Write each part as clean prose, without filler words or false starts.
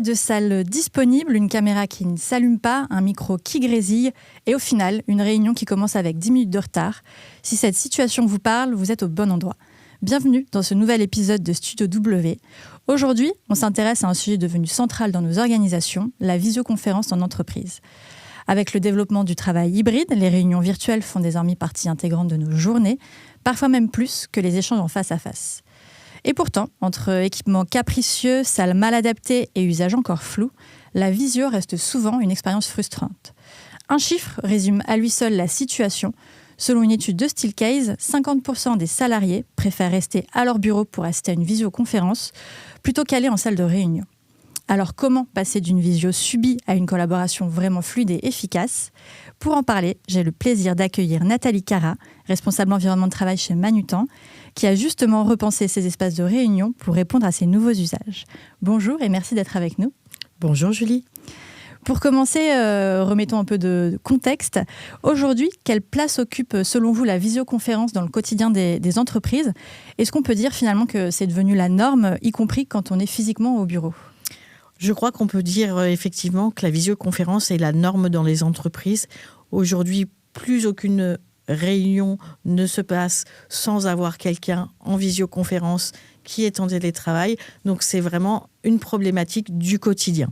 de salle disponibles, une caméra qui ne s'allume pas, un micro qui grésille et au final, une réunion qui commence avec 10 minutes de retard. Si cette situation vous parle, vous êtes au bon endroit. Bienvenue dans ce nouvel épisode de Studio W. Aujourd'hui, on s'intéresse à un sujet devenu central dans nos organisations, la visioconférence en entreprise. Avec le développement du travail hybride, les réunions virtuelles font désormais partie intégrante de nos journées, parfois même plus que les échanges en face à face. Et pourtant, entre équipements capricieux, salles mal adaptées et usages encore flous, la visio reste souvent une expérience frustrante. Un chiffre résume à lui seul la situation. Selon une étude de Steelcase, 50% des salariés préfèrent rester à leur bureau pour assister à une visioconférence plutôt qu'aller en salle de réunion. Alors comment passer d'une visio subie à une collaboration vraiment fluide et efficace ? Pour en parler, j'ai le plaisir d'accueillir Nathalie Cara, responsable environnement de travail chez Manutan, qui a justement repensé ses espaces de réunion pour répondre à ces nouveaux usages. Bonjour et merci d'être avec nous. Bonjour Julie. Pour commencer, remettons un peu de contexte. Aujourd'hui, quelle place occupe selon vous la visioconférence dans le quotidien des entreprises ? Est-ce qu'on peut dire finalement que c'est devenu la norme, y compris quand on est physiquement au bureau ? Je crois qu'on peut dire effectivement que la visioconférence est la norme dans les entreprises. Aujourd'hui, plus aucune réunion ne se passe sans avoir quelqu'un en visioconférence qui est en télétravail. Donc c'est vraiment une problématique du quotidien.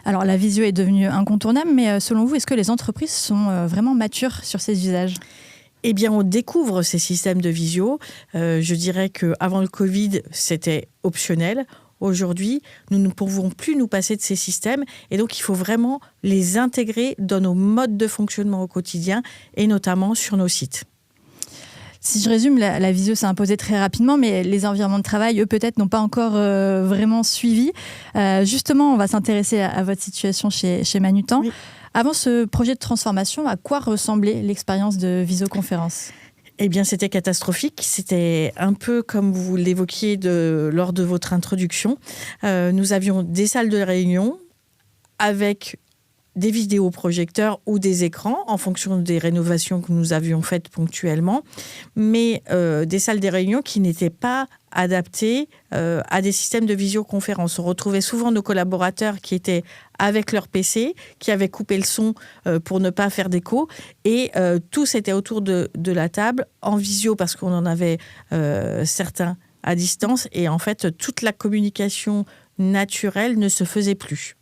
Alors la visio est devenue incontournable, mais selon vous, est-ce que les entreprises sont vraiment matures sur ces usages ? Eh bien, on découvre ces systèmes de visio. Je dirais qu'avant le Covid, c'était optionnel. Aujourd'hui, nous ne pouvons plus nous passer de ces systèmes et donc il faut vraiment les intégrer dans nos modes de fonctionnement au quotidien et notamment sur nos sites. Si je résume, la visio s'est imposée très rapidement, mais les environnements de travail, eux, peut-être, n'ont pas encore vraiment suivi. Justement, on va s'intéresser à votre situation chez Manutan. Oui. Avant ce projet de transformation, à quoi ressemblait l'expérience de visioconférence ? Eh bien, c'était catastrophique. C'était un peu comme vous l'évoquiez lors de votre introduction. Nous avions des salles de réunion avec des vidéoprojecteurs ou des écrans en fonction des rénovations que nous avions faites ponctuellement, mais des salles de réunion qui n'étaient pas adaptées à des systèmes de visioconférence. On retrouvait souvent nos collaborateurs qui étaient avec leur PC, qui avaient coupé le son pour ne pas faire d'écho, et tous étaient autour de la table en visio parce qu'on en avait certains à distance, et en fait, toute la communication naturelle ne se faisait plus.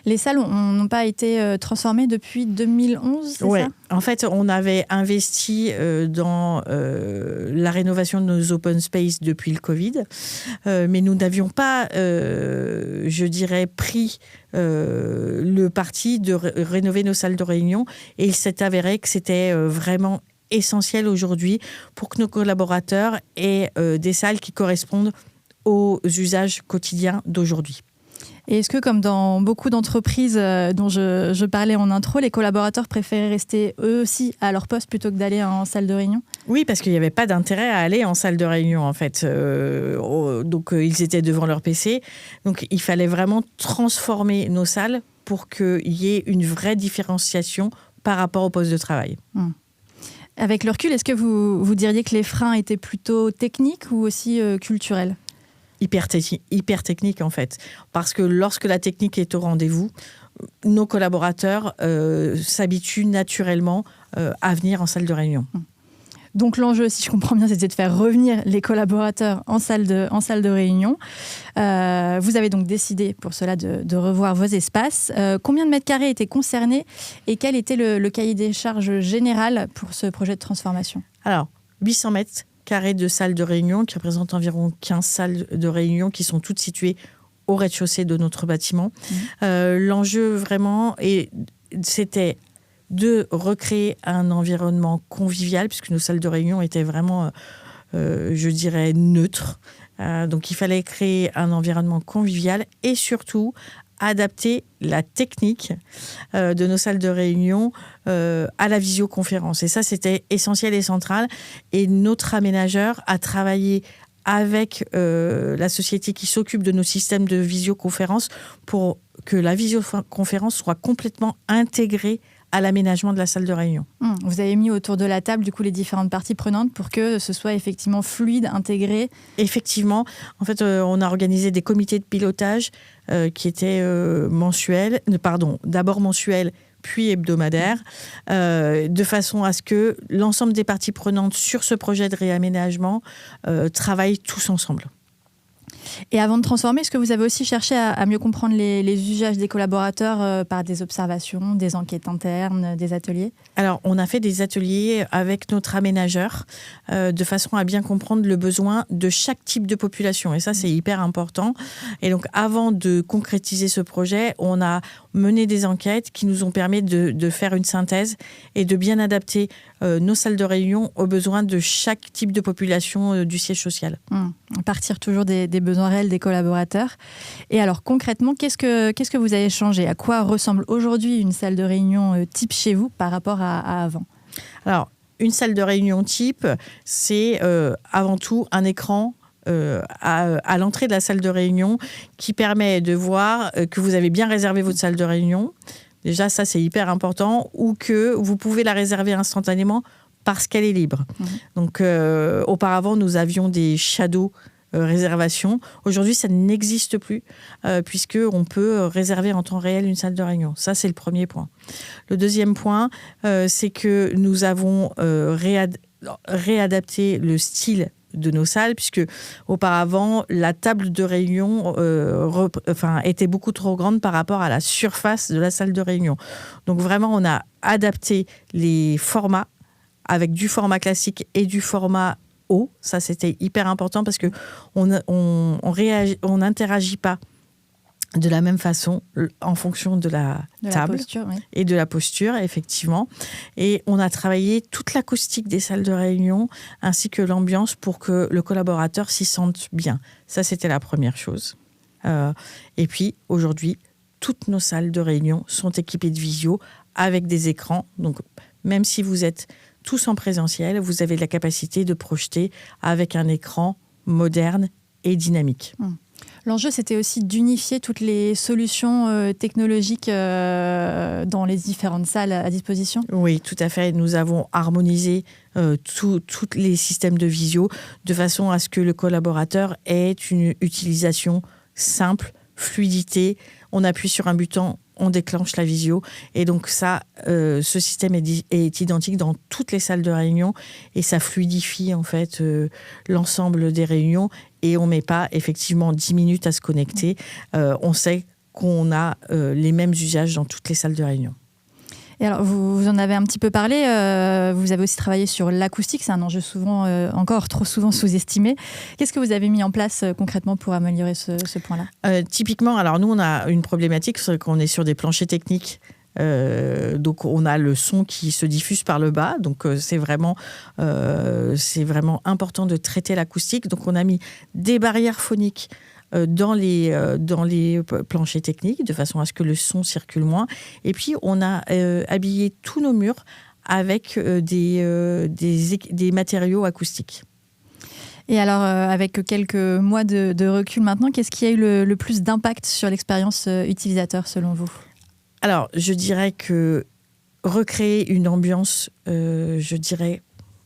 Les salles n'ont pas été transformées depuis 2011, c'est ça ? En fait, on avait investi dans la rénovation de nos open space depuis le Covid, mais nous n'avions pas, je dirais, pris le parti de rénover nos salles de réunion. Et il s'est avéré que c'était vraiment essentiel aujourd'hui pour que nos collaborateurs aient des salles qui correspondent aux usages quotidiens d'aujourd'hui. Et est-ce que, comme dans beaucoup d'entreprises dont je parlais en intro, les collaborateurs préféraient rester eux aussi à leur poste plutôt que d'aller en salle de réunion ? Oui, parce qu'il n'y avait pas d'intérêt à aller en salle de réunion, en fait. Donc, ils étaient devant leur PC. Donc, il fallait vraiment transformer nos salles pour qu'il y ait une vraie différenciation par rapport au poste de travail. Avec le recul, est-ce que vous diriez que les freins étaient plutôt techniques ou aussi culturels ? Hyper technique en fait, parce que lorsque la technique est au rendez-vous, nos collaborateurs s'habituent naturellement à venir en salle de réunion. Donc l'enjeu, si je comprends bien, c'était de faire revenir les collaborateurs en salle de réunion. Vous avez donc décidé pour cela de revoir vos espaces. Combien de mètres carrés étaient concernés et quel était le cahier des charges général pour ce projet de transformation ? Alors, 800 mètres carrés de salles de réunion qui représentent environ 15 salles de réunion qui sont toutes situées au rez-de-chaussée de notre bâtiment. L'enjeu vraiment, c'était de recréer un environnement convivial puisque nos salles de réunion étaient vraiment, je dirais, neutres. Donc il fallait créer un environnement convivial et surtout adapter la technique de nos salles de réunion à la visioconférence. Et ça, c'était essentiel et central. Et notre aménageur a travaillé avec la société qui s'occupe de nos systèmes de visioconférence pour que la visioconférence soit complètement intégrée à l'aménagement de la salle de réunion. Vous avez mis autour de la table du coup les différentes parties prenantes pour que ce soit effectivement fluide, intégré. Effectivement, en fait, on a organisé des comités de pilotage qui étaient d'abord mensuels puis hebdomadaires, de façon à ce que l'ensemble des parties prenantes sur ce projet de réaménagement travaillent tous ensemble. Et avant de transformer, est-ce que vous avez aussi cherché à mieux comprendre les usages des collaborateurs par des observations, des enquêtes internes, des ateliers ? Alors, on a fait des ateliers avec notre aménageur de façon à bien comprendre le besoin de chaque type de population. Et ça, c'est hyper important. Et donc, avant de concrétiser ce projet, on a mené des enquêtes qui nous ont permis de faire une synthèse et de bien adapter nos salles de réunion aux besoins de chaque type de population du siège social. Partir toujours des besoins réels des collaborateurs. Et alors concrètement, qu'est-ce que vous avez changé ? À quoi ressemble aujourd'hui une salle de réunion type chez vous par rapport à avant ? Alors, une salle de réunion type, c'est avant tout un écran à l'entrée de la salle de réunion qui permet de voir que vous avez bien réservé votre salle de réunion. Déjà, ça, c'est hyper important. Ou que vous pouvez la réserver instantanément parce qu'elle est libre. Donc, auparavant, nous avions des shadows réservations. Aujourd'hui, ça n'existe plus puisqu'on peut réserver en temps réel une salle de réunion. Ça, c'est le premier point. Le deuxième point, c'est que nous avons réadapté le style de nos salles, puisque auparavant, la table de réunion était beaucoup trop grande par rapport à la surface de la salle de réunion. Donc vraiment, on a adapté les formats avec du format classique et du format haut. Ça, c'était hyper important parce que on n'interagit pas de la même façon en fonction de la table posture, oui. Et de la posture, effectivement. Et on a travaillé toute l'acoustique des salles de réunion ainsi que l'ambiance pour que le collaborateur s'y sente bien. Ça, c'était la première chose. Et puis, aujourd'hui, toutes nos salles de réunion sont équipées de visio avec des écrans. Donc, même si vous êtes tous en présentiel, vous avez la capacité de projeter avec un écran moderne et dynamique. L'enjeu, c'était aussi d'unifier toutes les solutions technologiques dans les différentes salles à disposition. Oui, tout à fait. Nous avons harmonisé tous les systèmes de visio de façon à ce que le collaborateur ait une utilisation simple, fluidité. On appuie sur un bouton, on déclenche la visio. Et donc ça, ce système est identique dans toutes les salles de réunion et ça fluidifie en fait l'ensemble des réunions. Et on ne met pas effectivement 10 minutes à se connecter. On sait qu'on a les mêmes usages dans toutes les salles de réunion. Et alors, vous en avez un petit peu parlé, vous avez aussi travaillé sur l'acoustique, c'est un enjeu encore trop souvent sous-estimé. Qu'est-ce que vous avez mis en place concrètement pour améliorer ce point-là ? Typiquement, alors nous, on a une problématique, c'est qu'on est sur des planchers techniques. Donc on a le son qui se diffuse par le bas, donc c'est vraiment important de traiter l'acoustique. Donc on a mis des barrières phoniques dans les planchers techniques de façon à ce que le son circule moins. Et puis on a habillé tous nos murs avec des matériaux acoustiques. Et alors, avec quelques mois de recul maintenant, qu'est-ce qui a eu le plus d'impact sur l'expérience utilisateur selon vous ? Alors, je dirais que recréer une ambiance,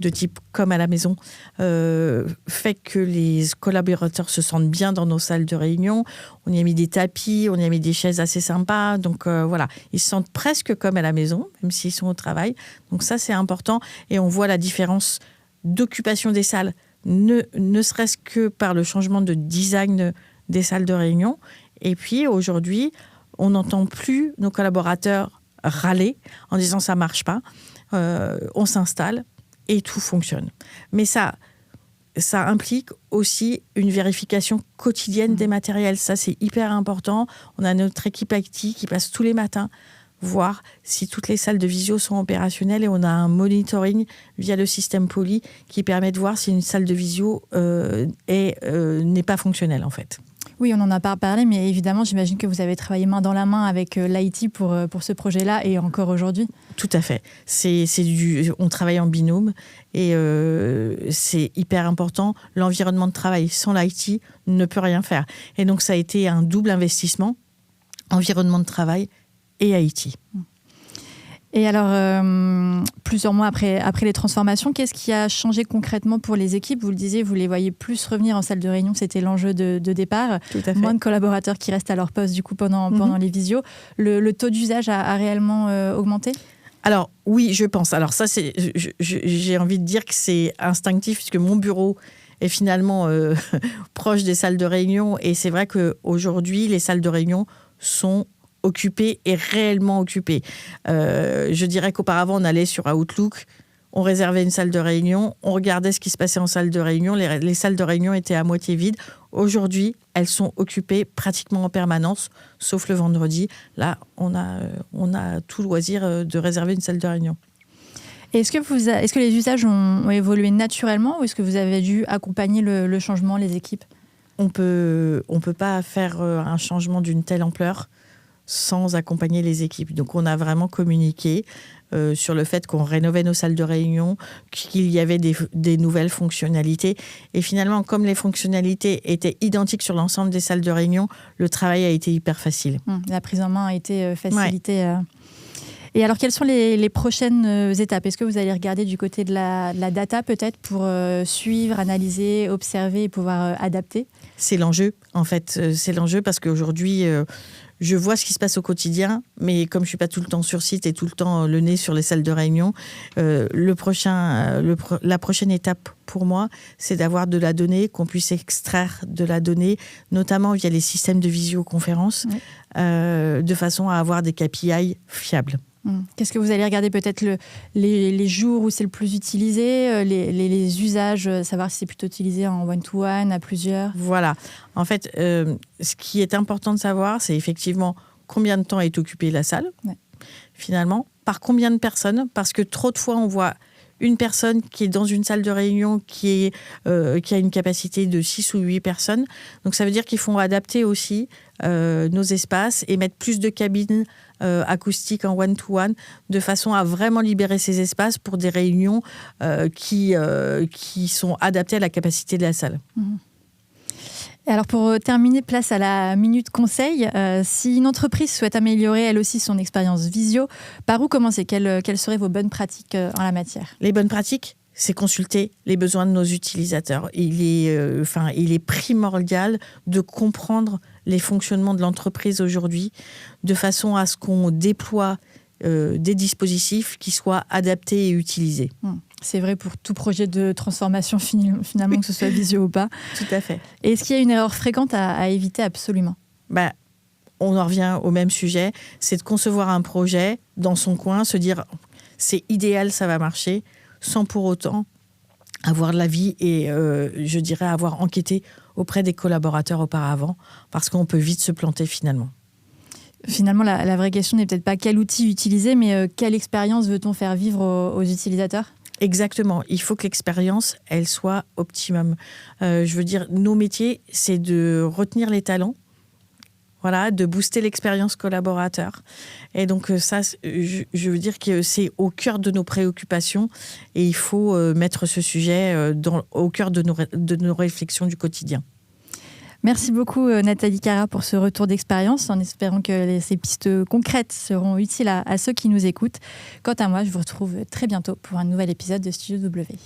de type comme à la maison, fait que les collaborateurs se sentent bien dans nos salles de réunion. On y a mis des tapis, on y a mis des chaises assez sympas. Donc voilà, ils se sentent presque comme à la maison, même s'ils sont au travail. Donc ça, c'est important. Et on voit la différence d'occupation des salles, ne serait-ce que par le changement de design des salles de réunion. Et puis aujourd'hui, on n'entend plus nos collaborateurs râler en disant ça marche pas. On s'installe et tout fonctionne. Mais ça implique aussi une vérification quotidienne des matériels. Ça, c'est hyper important. On a notre équipe IT qui passe tous les matins voir si toutes les salles de visio sont opérationnelles et on a un monitoring via le système Poly qui permet de voir si une salle de visio n'est pas fonctionnelle en fait. Oui, on n'en a pas parlé, mais évidemment, j'imagine que vous avez travaillé main dans la main avec l'IT pour ce projet-là et encore aujourd'hui. Tout à fait. On travaille en binôme et c'est hyper important. L'environnement de travail sans l'IT ne peut rien faire. Et donc, ça a été un double investissement, environnement de travail et IT. Et alors, plusieurs mois après les transformations, qu'est-ce qui a changé concrètement pour les équipes ? Vous le disiez, vous les voyez plus revenir en salle de réunion, c'était l'enjeu de départ. Tout à fait. Moins de collaborateurs qui restent à leur poste du coup pendant les visios. Le taux d'usage a réellement augmenté ? Alors oui, je pense. Alors ça, j'ai envie de dire que c'est instinctif puisque mon bureau est finalement proche des salles de réunion. Et c'est vrai qu'aujourd'hui, les salles de réunion sont occupées et réellement occupées. Je dirais qu'auparavant, on allait sur Outlook, on réservait une salle de réunion, on regardait ce qui se passait en salle de réunion. Les salles de réunion étaient à moitié vides. Aujourd'hui, elles sont occupées pratiquement en permanence, sauf le vendredi. Là, on a tout loisir de réserver une salle de réunion. Est-ce que les usages ont évolué naturellement ou est-ce que vous avez dû accompagner le changement, les équipes ? On peut pas faire un changement d'une telle ampleur sans accompagner les équipes. Donc, on a vraiment communiqué sur le fait qu'on rénovait nos salles de réunion, qu'il y avait des nouvelles fonctionnalités. Et finalement, comme les fonctionnalités étaient identiques sur l'ensemble des salles de réunion, le travail a été hyper facile. La prise en main a été facilitée. Ouais. Et alors, quelles sont les prochaines étapes ? Est-ce que vous allez regarder du côté de la data peut-être pour suivre, analyser, observer et pouvoir adapter ? C'est l'enjeu, en fait. C'est l'enjeu parce qu'aujourd'hui, je vois ce qui se passe au quotidien, mais comme je ne suis pas tout le temps sur site et tout le temps le nez sur les salles de réunion, la prochaine étape pour moi, c'est d'avoir de la donnée, qu'on puisse extraire de la donnée, notamment via les systèmes de visioconférence, de façon à avoir des KPI fiables. Qu'est-ce que vous allez regarder peut-être les jours où c'est le plus utilisé, les usages, savoir si c'est plutôt utilisé en one-to-one, à plusieurs ? Voilà. En fait, ce qui est important de savoir, c'est effectivement combien de temps est occupée la salle, finalement, par combien de personnes, parce que trop de fois, on voit une personne qui est dans une salle de réunion qui a une capacité de 6 ou 8 personnes. Donc, ça veut dire qu'il faut adapter aussi nos espaces et mettre plus de cabines acoustiques en one-to-one de façon à vraiment libérer ces espaces pour des réunions qui sont adaptées à la capacité de la salle. Et alors pour terminer, place à la minute conseil. Si une entreprise souhaite améliorer elle aussi son expérience visio, par où commencer ? Quelles seraient vos bonnes pratiques en la matière ? Les bonnes pratiques, c'est consulter les besoins de nos utilisateurs. Il est primordial de comprendre les fonctionnements de l'entreprise aujourd'hui de façon à ce qu'on déploie des dispositifs qui soient adaptés et utilisés. C'est vrai pour tout projet de transformation finalement, que ce soit visio ou pas. Tout à fait. Et est-ce qu'il y a une erreur fréquente à éviter absolument ? On en revient au même sujet, c'est de concevoir un projet dans son coin, se dire c'est idéal, ça va marcher, sans pour autant avoir de l'avis et je dirais avoir enquêté auprès des collaborateurs auparavant, parce qu'on peut vite se planter finalement. Finalement, la vraie question n'est peut-être pas quel outil utiliser, mais quelle expérience veut-on faire vivre aux utilisateurs ? Exactement. Il faut que l'expérience, elle soit optimum. Je veux dire, nos métiers, c'est de retenir les talents, voilà, de booster l'expérience collaborateur. Et donc ça, je veux dire que c'est au cœur de nos préoccupations et il faut mettre ce sujet au cœur de nos réflexions du quotidien. Merci beaucoup Nathalie Cara pour ce retour d'expérience, en espérant que ces pistes concrètes seront utiles à ceux qui nous écoutent. Quant à moi, je vous retrouve très bientôt pour un nouvel épisode de Studio W.